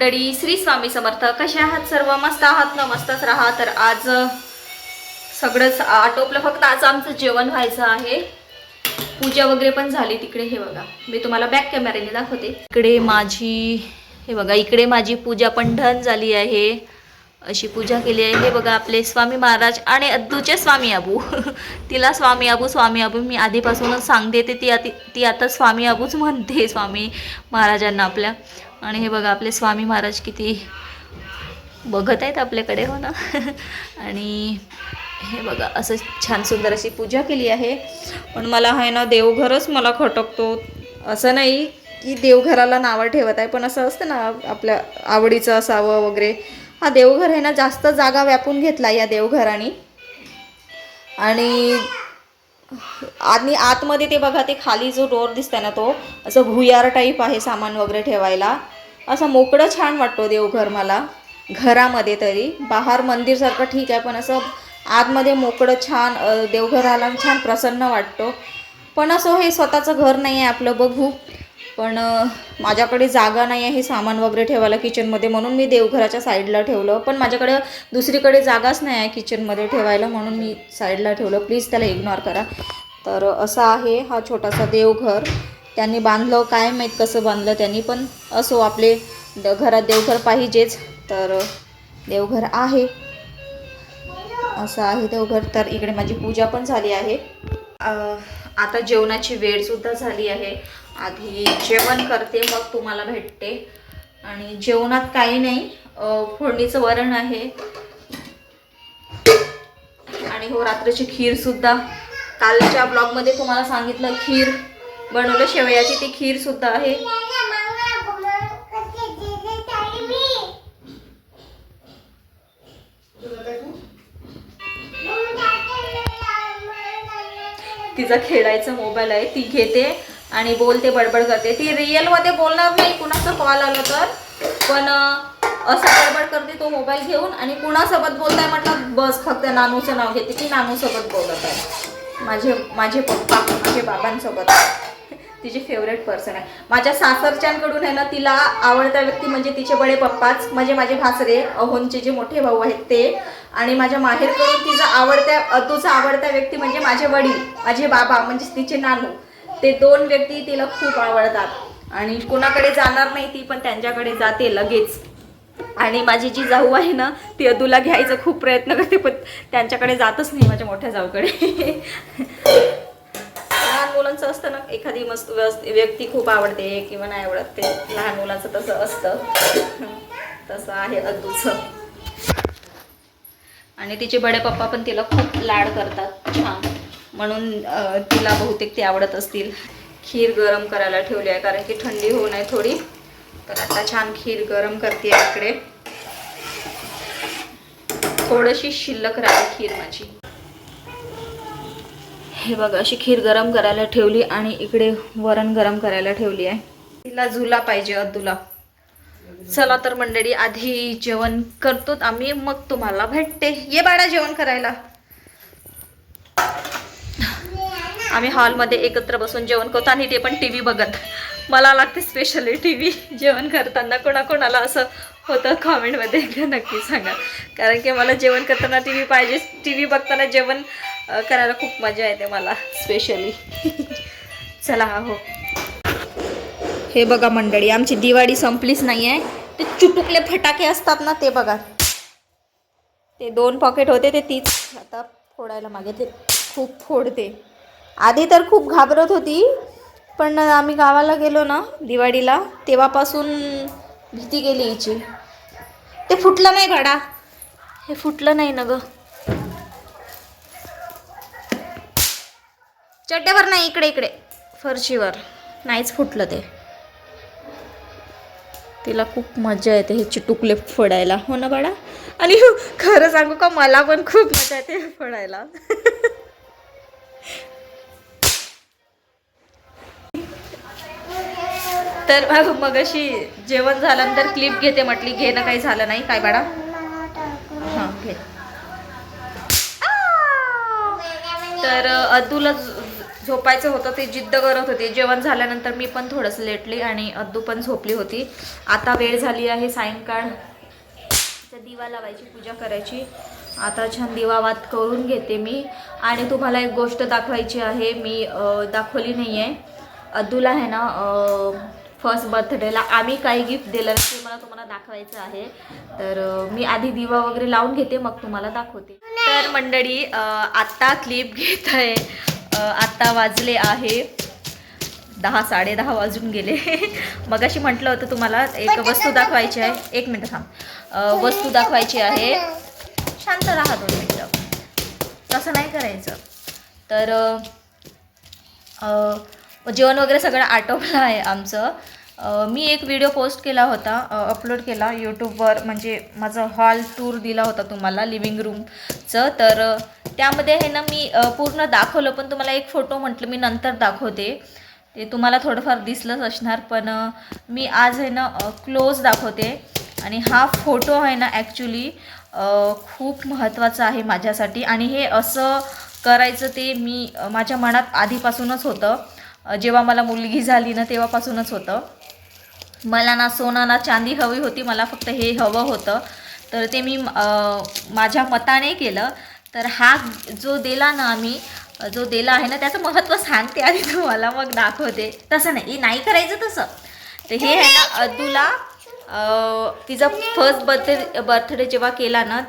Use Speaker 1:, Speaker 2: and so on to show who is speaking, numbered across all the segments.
Speaker 1: मंडळी, श्री स्वामी समर्थ. कशा आहात सर्व? मस्त आहात ना? मस्तच राहा. तर आज सगळंच आटोपलं, फक्त आज आमचं जेवण व्हायचं आहे. पूजा वगैरे पण झाली तिकडे. हे बघा, मी तुम्हाला बॅक कॅमेऱ्याने दाखवते. इकडे माझी, हे बघा, इकडे माझी पूजा पण डन झाली आहे. अशी पूजा केली आहे. हे बघा, आपले स्वामी महाराज आणि अद्दूचे स्वामी आबू. तिला स्वामी आबू मी आधीपासूनच सांगते ते, ती आता स्वामी आबूच म्हणते स्वामी महाराजांना आपल्या. आणि हे बघा, आपले स्वामी महाराज किती बघत आहेत आपल्याकडे, हो ना. आणि हे बघा, असं छान सुंदर अशी पूजा केली आहे. पण मला आहे ना, देवघरच मला खटकतो. असं नाही की देवघराला नावं ठेवत आहे, पण असं असतं ना, आपल्या आवडीचं असावं वगैरे. हा देवघर आहे ना, जास्त जागा व्यापून घेतला या देवघराने. आणि आतमध्ये ते बघा, ते खाली जो डोर दिसतंय ना, तो असं भुयार टाईप आहे सामान वगैरे ठेवायला. असं मोकळं छान वाटतो देवघर मला. घरामध्ये तरी बाहेर मंदिरसारखं ठीक आहे, पण असं आतमध्ये मोकळं छान देवघराला छान प्रसन्न वाटतो. पण असं हे स्वतःचं घर नाही आहे आपलं, बघू. पण माझ्याकडे जागा नाही आहे हे सामान वगैरे ठेवायला किचनमध्ये, म्हणून मी देवघराच्या साईडला ठेवलं. पण माझ्याकडे दुसरीकडे जागाच नाही आहे किचनमध्ये ठेवायला, म्हणून मी साईडला ठेवलं. प्लीज त्याला इग्नोर करा. तर असं आहे हा छोटासा देवघर. त्यांनी बांधलं, काय माहीत कसं बांधलं त्यांनी, पण असो, आपले घरात देवघर पाहिजेच. तर देवघर आहे, असं आहे देवघर. तर इकडे माझी पूजा पण झाली आहे. आता जेवणाची वेळसुद्धा झाली आहे. आधी जेवण करते, मग तुम्हाला भेटते. आणि जेवणात काही नाही, फोडणीचं वरण आहे. आणि हो, रात्रीची खीरसुद्धा कालच्या ब्लॉगमध्ये तुम्हाला सांगितलं, खीर बनवलं शेवयाची, ती खीरसुद्धा आहे. तिचा खेळायचा मोबाईल आहे, ती घेते आणि बोलते, बडबड करते. ती रिअलमध्ये बोलणार नाही कुणाचा कॉल आला तर, पण असं बडबड करते तो मोबाईल घेऊन. आणि कुणासोबत बोलताय म्हटलं, बस फक्त नानूचं नाव घेते. ती नानूसोबत बोलत आहे, माझे पप्पा, माझे बाबांसोबत. तिची फेवरेट पर्सन आहे. माझ्या सासरच्यांकडून आहे ना, तिला आवडता व्यक्ती म्हणजे तिचे बडे पप्पाच, म्हणजे माझे भासरे, अहोंचे जे मोठे भाऊ आहेत ते. आणि माझ्या माहेरकडून तिचा अद्दूचा आवडता व्यक्ती म्हणजे माझे वडील, माझे बाबा, म्हणजे तिचे नानू. ते दोन व्यक्ती तिला खूप आवडतात. आणि कोणाकडे जाणार नाही ती, पण त्यांच्याकडे जाते लगेच. आणि माझी जी जाऊ आहे ना, ती अद्दूला घ्यायचा खूप प्रयत्न करते, पण त्यांच्याकडे जातच नाही, माझ्या मोठ्या जाऊकडे. लहान मुलांचं असतं ना, एखादी मस्त व्यक्ती खूप आवडते किंवा नाही आवडत, ते लहान मुलांचं तसं असतं. तसं आहे अद्दूचं. आणि तिचे बडे पप्पा पण तिला खूप लाड करतात छान, म्हणून तिला बहुतेक ते आवडत असतील. खीर गरम करायला ठेवली आहे, कारण की थंडी होऊ नये थोडी. तर आता छान खीर गरम करते इकडे. थोडीशी शिल्लक राहिली खीर माझी. हे बघा, अशी खीर गरम करायला ठेवली. आणि इकडे वरण गरम करायला ठेवली आहे. तिला झुला पाहिजे अद्दूला. चला तर मंडळी, आधी जेवण करतो आम्ही, मग तुम्हाला भेटते. ये बाळा जेवण करायला. आम्ही हॉलमध्ये एकत्र बसून जेवण करतो, आणि ते पण टी व्ही बघत. मला लागते स्पेशली टी व्ही जेवण करताना. कोणाकोणाला असं होतं कॉमेंटमध्ये नक्की सांगा, कारण की मला जेवण करताना टी व्ही पाहिजे. टी व्ही बघताना जेवण करायला खूप मजा येते मला स्पेशली. चला हो. हे बघा मंडळी, आमची दिवाळी संपलीच नाही आहे. ते चुटुकले फटाके असतात ना, ते बघा, ते 2 पॉकेट होते, ते तीच आता फोडायला मागे. ते खूप फोडते. आधी तर खूप घाबरत होती, पण आम्ही गावाला गेलो ना दिवाळीला, तेव्हापासून भीती गेली हिची. ते फुटलं नाही भाडा, हे फुटलं नाही ना ग. चड्ड्यावर नाही, इकडे फरशीवर नाहीच फुटलं ते. तिला खूप मजा येते हे चिटुकले फोडायला, हो ना बाळा. आणि खरं सांगू का, मला पण खूप मजा येते फोडायला. तर मग अशी जेवण झाल्यानंतर क्लिप घेते म्हटली, घेणं काही झालं नाही. काय बाळा? हां घे. तर अद्दूला झोपायचं होतं ते जिद्द करत होते. जेवण झाल्यानंतर मी पण थोडंसं लेटली आणि अद्दू पण झोपली होती. आता वेळ झाली आहे सायंकाळ, तर दिवा लावायची, पूजा करायची. आता छान दिवावात करून घेते मी. आणि तुम्हाला एक गोष्ट दाखवायची आहे, मी दाखवली नाही आहे. अद्दूला आहे ना फर्स्ट बर्थडेला आम्ही काही गिफ्ट दिलं ते मला तुम्हाला दाखवायचं आहे. तर मी आधी दिवा वगैरे लावून घेते, मग तुम्हाला दाखवते. तर मंडळी आत्ता क्लिप घेत आहे. आत्ता वाजले आहे 10, 10:30 वाजून गेले. मग अशी म्हटलं होतं तुम्हाला एक वस्तू दाखवायची आहे. 1 मिनिट थांब. वस्तू दाखवायची आहे. शांत राहा 2 मिनिटं, तसं नाही करायचं. तर जेवण वगैरे सगळं आटोपलं आहे आमचं. मी एक व्हिडिओ पोस्ट केला होता, अपलोड केला यूट्यूबवर, म्हणजे माझं हॉल टूर दिला होता तुम्हाला लिव्हिंग रूमचं. तर त्यामध्ये आहे ना मी पूर्ण दाखवलं, पण तुम्हाला एक फोटो म्हटलं मी नंतर दाखवते. ते तुम्हाला थोडंफार दिसलंच असणार, पण मी आज आहे ना क्लोज दाखवते. आणि हा फोटो आहे ना ॲक्च्युली खूप महत्त्वाचा आहे माझ्यासाठी. आणि हे असं करायचं ते मी माझ्या मनात आधीपासूनच होतं. जेव्हा मला मुलगी झाली ना तेव्हापासूनच होतं. मला ना सोनं ना चांदी हवी होती, मला फक्त हे हवं होतं. तर ते मी माझ्या मताने केलं. तर हा जो दिला ना आम्ही, जो दिला आहे ना त्याचं महत्त्व सांगते आधी तुम्हाला, मग दाखवते. तसं नाही करायचं तसं. तर हे आहे ना अद्दूला तिचा फर्स्ट बर्थडे जेव्हा केला ना,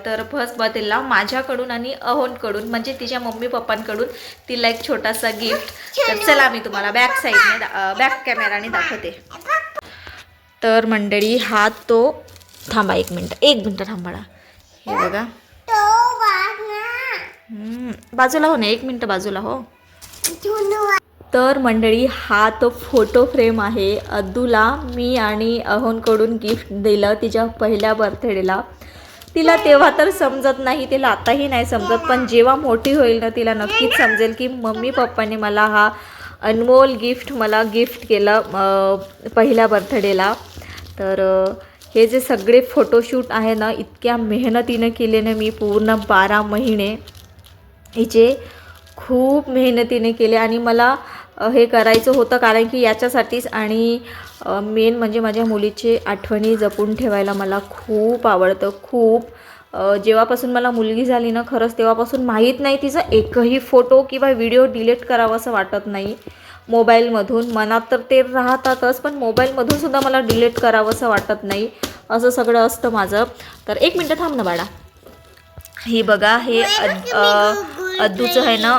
Speaker 1: तर फर्स्ट बर्थडेला माझ्याकडून आणि अहोनकडून म्हणजे तिच्या मम्मी पप्पांकडून तिला एक छोटासा गिफ्ट. तर चला मी तुम्हाला बॅक साईडने बॅक कॅमेराने दाखवते. तर मंडळी हा तो, थांबा 1 मिनिट थांबा. हे बघा, बाजूला हो ना, 1 मिनिट बाजूला हो. तर मंडळी हा तो फोटो फ्रेम आहे. अद्दूला मी आणि अहोनकडून गिफ्ट दिलं तिच्या पहिल्या बर्थडेला. तिला तेव्हा तर समजत नाही, तिला आताही नाही समजत, पण जेव्हा मोठी होईल ना तिला नक्कीच समजेल की मम्मी पप्पांनी मला हा अनमोल गिफ्ट केलं पहिल्या बर्थडेला. तर हे जे सगळे फोटोशूट आहे ना इतक्या मेहनतीनं केले ना मी, पूर्ण 12 महिने हिचे खूप मेहनतीने केले. आणि मला हे करायचं होतं कारण की याच्यासाठीच. आणि मेन म्हणजे माझ्या मुलीचे आठवणी जपून ठेवायला मला खूप आवडतं, खूप. जेव्हापासून मला मुलगी झाली ना खरंच तेव्हापासून माहीत नाही तिचा एकही फोटो किंवा व्हिडिओ डिलीट करावं असं वाटत नाही मोबाईलमधून. मनात तर ते राहतातच, पण मोबाईलमधून सुद्धा मला डिलीट करावं असं वाटत नाही. असं सगळं असतं माझं. तर 1 मिनिट थांब ना बाळा. हे बघा, हे अद्दूचं आहे ना,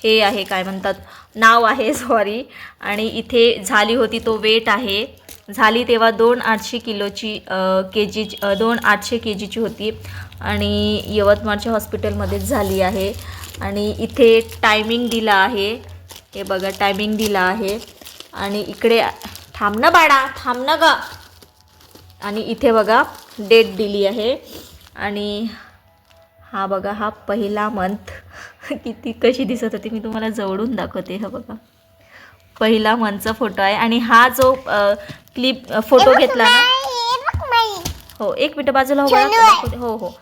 Speaker 1: हे आहे काय म्हणतात, नाव आहे सॉरी. आणि इथे झाली होती तो वेट आहे, झाली तेव्हा 2,800 किलोची KG 2,800 KGची होती. आणि यवतमाळच्या हॉस्पिटलमध्येच झाली आहे. आणि इथे टायमिंग दिला आहे, हे बघा टायमिंग दिला आहे. आणि इकडे थांब ना बाळा, थांब ना ग. आणि इथे बघा डेट दिली आहे. आणि हा बघा, हा पहिला मंथ किती कशी दिसत होती मी तुम्हाला जवळून दाखवते. हा बघा पहिला मंथचा फोटो आहे. आणि हा जो फोटो घेतला ना, हो 1 मिनिट बाजूला हो बघा. हो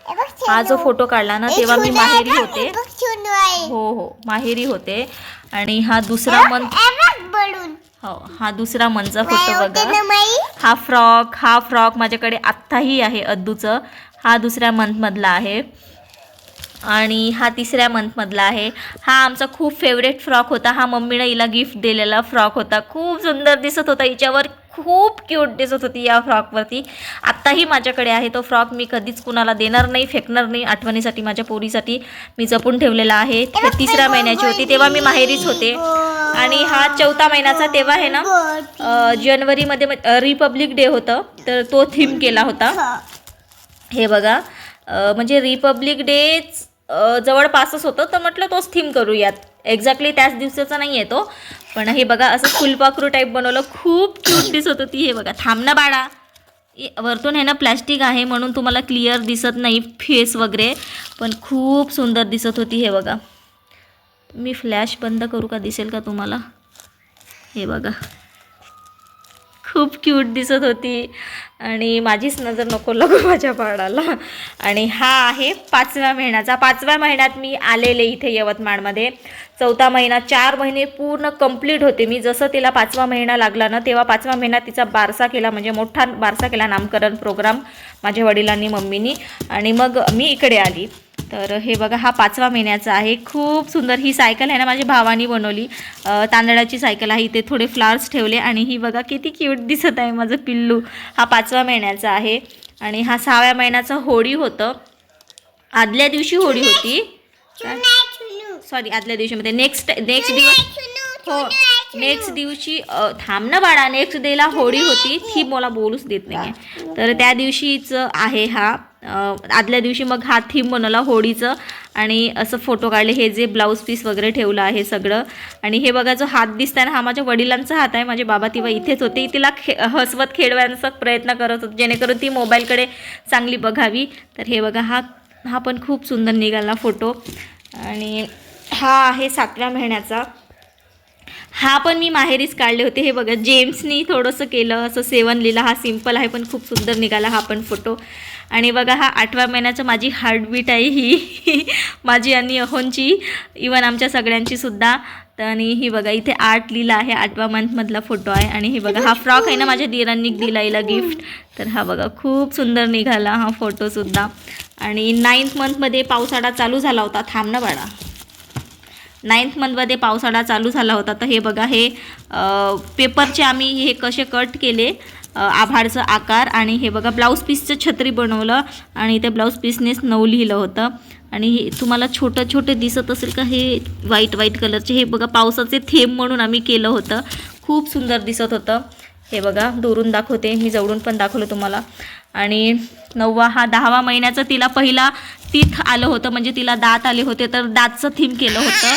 Speaker 1: हा जो फोटो काढला ना तेव्हा मी माहेरी होते. हो माहेरी होते. आणि हा दुसरा मंथ, हो हा दुसरा मंथचा फोटो बघा. हा फ्रॉक माझ्याकडे आत्ताही आहे अद्दूचं. हा दुसऱ्या मंथमधला आहे. आणि हा तिसऱ्या मंथमधला आहे. हा आमचा खूप फेवरेट फ्रॉक होता. हा मम्मीनं हिला गिफ्ट दिलेला फ्रॉक होता. खूप सुंदर दिसत होता हिच्यावर, खूप क्यूट दिसत होती या फ्रॉकवरती. आत्ताही माझ्याकडे आहे तो फ्रॉक. मी कधीच कुणाला देणार नाही, फेकणार नाही. आठवणीसाठी माझ्या पोरीसाठी मी जपून ठेवलेला आहे. 3ऱ्या महिन्याची होती तेव्हा मी माहेरीच होते. आणि हा 4था महिन्याचा तेव्हा आहे ना जानेवारीमध्ये रिपब्लिक डे होतं, तर तो थीम केला होता. हे बघा म्हणजे रिपब्लिक डे जवळपासच होतं, तर म्हटलं तोच थीम करूयात. एक्झॅक्टली त्याच दिवसाचा नाही आहे तो, पण हे बघा असं फुलपाखरू टाईप बनवलं. खूप क्यूट दिसत होती. हे बघा, थांब ना बाळा. वरतून आहे ना प्लॅस्टिक आहे म्हणून तुम्हाला क्लिअर दिसत नाही फेस वगैरे, पण खूप सुंदर दिसत होती. हे बघा, मी फ्लॅश बंद करू का, दिसेल का तुम्हाला? हे बघा खूप क्यूट दिसत होती आणि माझीच नजर नको लागू माझ्या बाळाला. आणि हा आहे 5व्या महिन्याचा. 5व्या महिन्यात मी आलेले इथे यवतमाळमध्ये. 4था महिना 4 महिने पूर्ण कंप्लीट होते मी. जसं तिला 5वा महिना लागला ना तेव्हा 5व्या महिन्यात तिचा बारसा केला, म्हणजे मोठा बारसा केला, नामकरण प्रोग्राम माझ्या वडिलांनी मम्मीनी. आणि मग मी इकडे आली. तर हे बघा हा 5व्या महिन्याचा आहे. खूप सुंदर ही सायकल आहे ना माझ्या भावानी बनवली. तांदळाची सायकल आहे. इथे थोडे फ्लावर्स ठेवले आणि ही बघा किती क्यूट दिसत आहे माझं पिल्लू. हा 5व्या महिन्याचा आहे. आणि हा 6व्या महिन्याचा होळी होतं. आदल्या दिवशी होळी होती, सॉरी आदल्या दिवशीमध्ये नेक्स्ट दिवस हो नेक्स्ट दिवशी थांब ना बाळा, नेक्स्ट डेला होळी होती. ती मला बोलूच देत नाही आहे. तर त्या दिवशीच आहे हा. आदल्या दिवशी मग हा थीम बनवला होळीचं आणि असं फोटो काढले. हे जे ब्लाऊज पीस वगैरे ठेवलं आहे सगळं. आणि हे बघा जो हात दिसताय ना हा माझ्या वडिलांचा हात आहे. माझे बाबा तेव्हा इथेच होते. तिला हसवत खेळवायचा प्रयत्न करत होते जेणेकरून ती मोबाईलकडे चांगली बघावी. तर हे बघा हा पण खूप सुंदर निघाला फोटो. आणि हा आहे 7व्या महिन्याचा. हा पण मी माहेरीच काढले होते. हे बघा जेम्सनी थोडंसं केलं असं 7 लिहिलं. हा सिम्पल आहे पण खूप सुंदर निघाला हा पण फोटो. आणि बघा हा 8व्या महिन्याचा माझी हार्टबीट आहे ही माझी आणि अहोंची, इवन आमच्या सगळ्यांची सुद्धा. आणि ही बघा इथे 8 लिहिलं आहे. 8व्या मंथमधला फोटो आहे. आणि हे बघा हा फ्रॉक आहे ना माझ्या दिरांनी दिला हिला गिफ्ट. तर हा बघा खूप सुंदर निघाला हा फोटोसुद्धा. आणि 9th मंथमध्ये पावसाळा चालू झाला होता. थांब ना बाळा. 9th मंथमध्ये पावसाळा चालू झाला होता. तर हे बघा हे पेपरचे आम्ही हे कसे कट केले आभाळचं आकार. आणि हे बघा ब्लाऊज पीसचं छत्री बनवलं आणि त्या ब्लाऊज पीसनेच 9 लिहिलं होतं. आणि हे तुम्हाला छोटं दिसत असेल का, हे व्हाईट कलरचे हे बघा पावसाचे थेंब म्हणून आम्ही केलं होतं. खूप सुंदर दिसत होतं. हे बघा दुरून दाखवते मी, जवळून पण दाखवलं तुम्हाला. आणि 9वा हा 10व्या महिन्याचा तिला पहिला टीथ आलं होतं, म्हणजे तिला दात आले होते तर दातचं थीम केलं होतं.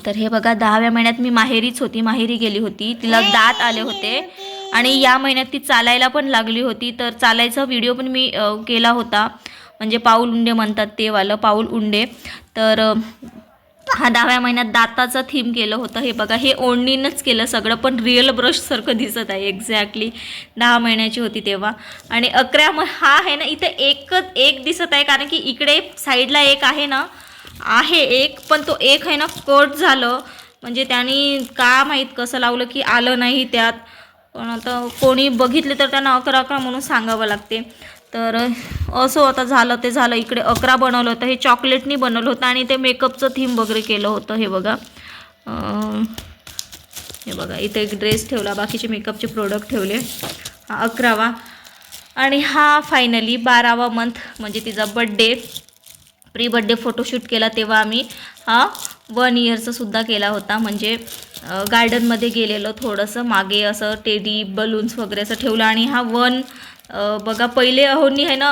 Speaker 1: तर हे बघा 10व्या महिन्यात मी माहेरी गेली होती. तिला दात आले होते आणि या महिन्यात ती चालायला पण लागली होती. तर चालायचा व्हिडिओ पण मी केला होता, म्हणजे पाऊल उंडे म्हणतात ते वालं पाऊल उंडे. तर हा 10व्या महिन्यात दाताचं थीम केलं होतं. हे बघा हे ओढणीनंच केलं सगळं, पण रिअल ब्रशसारखं दिसत आहे. एक्झॅक्टली 10 महिन्याची होती तेव्हा. आणि 11 हा आहे ना इथे एक दिसत आहे, कारण की इकडे साईडला एक आहे ना, आहे एक, पण तो एक आहे ना कट झालं, म्हणजे त्यांनी का माहीत कसं लावलं की आलं नाही त्यात. पण आता कोणी बघितले तर त्यांना 11 म्हणून सांगावं लागते. तर असं आता झालं ते झालं. इकडे 11 बनवलं होतं, हे चॉकलेटनी बनवलं होतं आणि ते मेकअपचं थीम वगैरे केलं होतं. हे बघा इथे एक ड्रेस ठेवला, बाकीचे मेकअपचे प्रोडक्ट ठेवले. हा 11वा. आणि हा फायनली 12वा मंथ, म्हणजे तिचा बड्डे, प्री बड्डे फोटोशूट केला तेव्हा आम्ही हा 1 इयरचा सुद्धा केला होता. म्हणजे गार्डनमध्ये गेलेलो थोडंसं मागे, असं टेडी बलून्स वगैरे असं ठेवलं. आणि हा 1 बघा पहिले अहोंनी आहे ना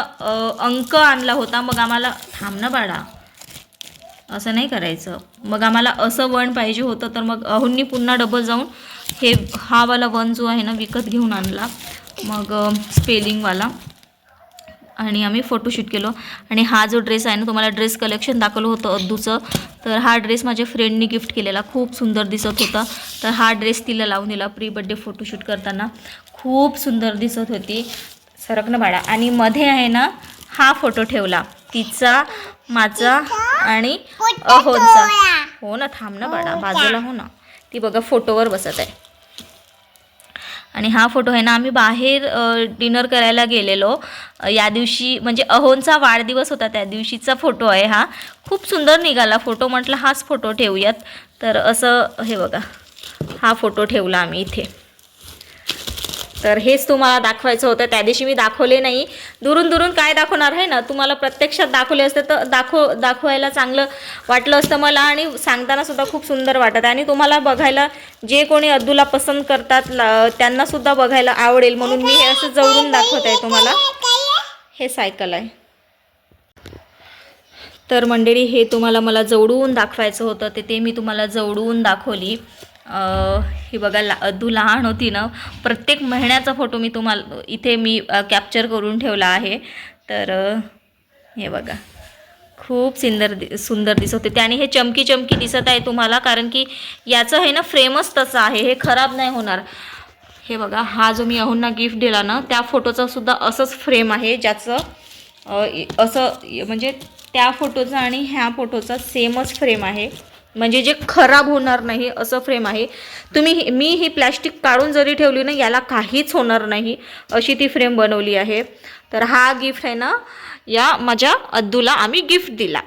Speaker 1: अंक आणला होता. मग आम्हाला थांब ना बाळा, असं नाही करायचं. मग आम्हाला असं 1 पाहिजे होतं, तर मग अहोंनी पुन्हा डबल जाऊन हा वाला 1 जो आहे ना विकत घेऊन आणला, मग स्पेलिंगवाला. आणि आम्ही फोटोशूट केलो. आणि हा जो ड्रेस आहे ना, तुम्हाला ड्रेस कलेक्शन दाखवलं होतं अद्दूचं, तर हा ड्रेस माझ्या फ्रेंडनी गिफ्ट केलेला, खूप सुंदर दिसत होता. तर हा ड्रेस तिला लावून दिला प्री बड्डे फोटोशूट करताना. खूप सुंदर दिसत होती. सरकणं बाळा. आणि मध्ये आहे ना हा फोटो ठेवला तिचा, माझा आणि अहोंचा. हो ना, थांब ना बाळा, बाजूला हो ना. ती बघा फोटोवर बसत आहे. आणि हा फोटो आहे ना आम्ही बाहेर डिनर करायला गेलेलो या दिवशी, म्हणजे अहोंचा वाढदिवस होता त्या दिवशीचा फोटो आहे हा. खूप सुंदर निघाला फोटो. म्हटलं हाच फोटो ठेवूयात. तर असं हे बघा हा फोटो ठेवला आम्ही इथे. तर हेच तुम्हाला दाखवायचं होतं. त्या दिवशी मी दाखवले नाही. दुरून काय दाखवणार आहे ना, तुम्हाला प्रत्यक्षात दाखवले असते तर दाखवायला चांगलं वाटलं असतं मला. आणि सांगताना सुद्धा खूप सुंदर वाटत. आणि तुम्हाला बघायला जे कोणी अद्दूला पसंत करतात त्यांना सुद्धा बघायला आवडेल, म्हणून मी हे असं जवळून दाखवत आहे तुम्हाला. हे सायकल आहे. तर मंडळी हे तुम्हाला मला जवळून दाखवायचं होतं, ते मी तुम्हाला जवळून दाखवली. ही बघा अद्दू लहान होती ना, प्रत्येक महिन्याचा फोटो मी तुम्हाला इथे मी कॅप्चर करून ठेवला आहे. तर हे बघा खूप सुंदर दिसत होते. आणि हे चमकी दिसत आहे तुम्हाला, कारण की याचं आहे ना फ्रेमच तसं आहे, हे खराब नाही होणार. हे बघा, हा जो मी अहोंना गिफ्ट दिला ना त्या फोटोचा सुद्धा असंच फ्रेम आहे, ज्याचं असं म्हणजे त्या फोटोचा आणि ह्या फोटोचा सेमच फ्रेम आहे, म्हणजे जे खराब होणार नाही असं फ्रेम आहे. मी ही प्लॅस्टिक काढून जरी ठेवली ना याला काहीच होणार नाही अशी ती फ्रेम बनवली आहे. तर हा गिफ्ट आहे ना या माझ्या अद्दूला आम्ही गिफ्ट दिला.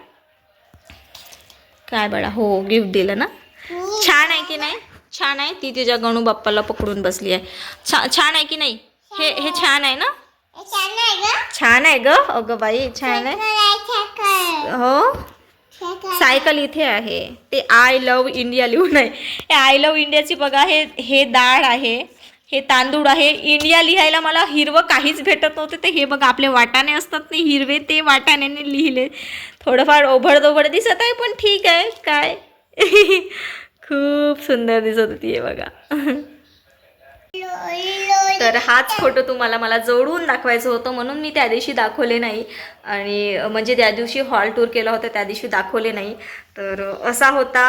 Speaker 1: काय बाळा, हो गिफ्ट दिलं ना. छान आहे की नाही? छान आहे. ती तिच्या गणू बाप्पाला पकडून बसली आहे. छान आहे की नाही? हे छान आहे ना? छान आहे ग. अगं बाई छान आहे. हो, सायकल इथे आहे. ते आय लव्ह इंडिया लिहून आहे. हे आय लव्ह इंडियाची बघा, हे डाळ आहे, हे तांदूळ आहे. इंडिया लिहायला मला हिरवं काहीच भेटत नव्हते, ते हे बघा आपले वाटाणे असतात नाही हिरवे, ते वाटाण्याने लिहिले. थोडंफार ओभड दिसत आहे पण ठीक आहे. काय खूप सुंदर दिसत होती हे बघा. तर हाच फोटो तुम्हाला मला जवळून दाखवायचं होतं म्हणून मी त्या दिवशी दाखवले नाही, आणि म्हणजे त्या दिवशी हॉल टूर केला होता त्या दिवशी दाखवले नाही. तर असा होता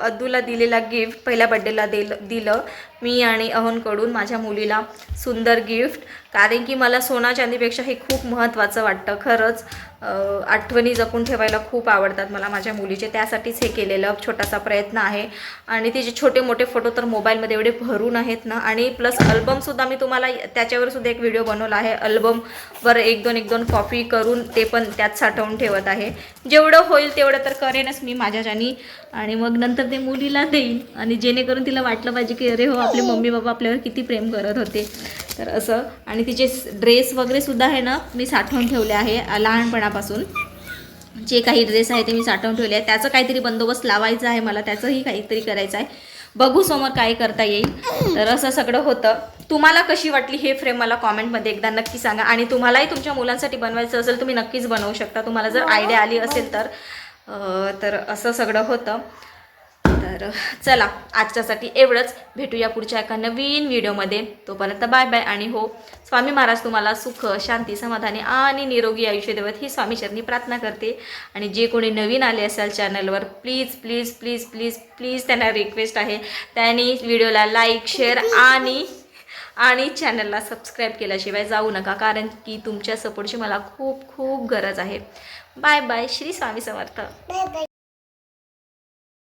Speaker 1: अद्दूला दिलेला गिफ्ट. पहिल्या बड्डेला दिलं मी आणि अहोंकडून माझ्या मुलीला सुंदर गिफ्ट, कारण की मला सोना चांदीपेक्षा हे खूप महत्त्वाचं वाटतं. खरंच आठवणी जपून ठेवायला खूप आवडतात मला माझ्या मुलीचे, त्यासाठीच हे केलेलं छोटासा प्रयत्न आहे. आणि तिचे छोटे मोठे फोटो तर मोबाईलमध्ये एवढे भरून आहेत ना, आणि प्लस अल्बमसुद्धा मी तुम्हाला त्याच्यावर सुद्धा एक व्हिडिओ बनवला आहे. अल्बमवर एक दोन कॉपी करून ते पण त्यात साठवून ठेवत आहे. जेवढं होईल तेवढं तर करेनच मी माझ्याच्यानी, आणि मग नंतर ते मुलीला देईन, आणि जेणेकरून तिला वाटलं पाहिजे की अरे हो आपले मम्मी बाबा आपल्यावर किती प्रेम करत होते. तर असं, आणि तिचे ड्रेस वगैरे सुद्धा आहे ना मी साठवून ठेवले आहे. लहानपणापासून जे काही ड्रेस आहे ते मी साठवून ठेवले आहे. त्याचं काहीतरी बंदोबस्त लावायचा आहे मला, त्याचंही काहीतरी करायचं आहे. बघू समोर काय करता येईल. तर असं सगळं होतं. तुम्हाला कशी वाटली हे फ्रेम मला कॉमेंटमध्ये एकदा नक्की सांगा, आणि तुम्हालाही तुमच्या मुलांसाठी बनवायचं असेल तुम्ही नक्कीच बनवू शकता, तुम्हाला जर आयडिया आली असेल तर. तर असं सगळं होतं. तर चला आजच्यासाठी एवढंच. भेटूया पुढच्या एका नवीन व्हिडिओमध्ये. तोपर्यंत बाय बाय. आणि हो, स्वामी महाराज तुम्हाला सुख शांती समाधानी आणि निरोगी आयुष्य देवत ही स्वामीचरणी प्रार्थना करते. आणि जे कोणी नवीन आले असाल चॅनलवर please please please please please त्यांना रिक्वेस्ट आहे त्यांनी व्हिडिओला लाईक शेअर आणि चॅनलला सबस्क्राईब केल्याशिवाय जाऊ नका, कारण की तुमच्या सपोर्टची मला खूप खूप गरज आहे. Bye bye. श्री स्वामी समर्थ.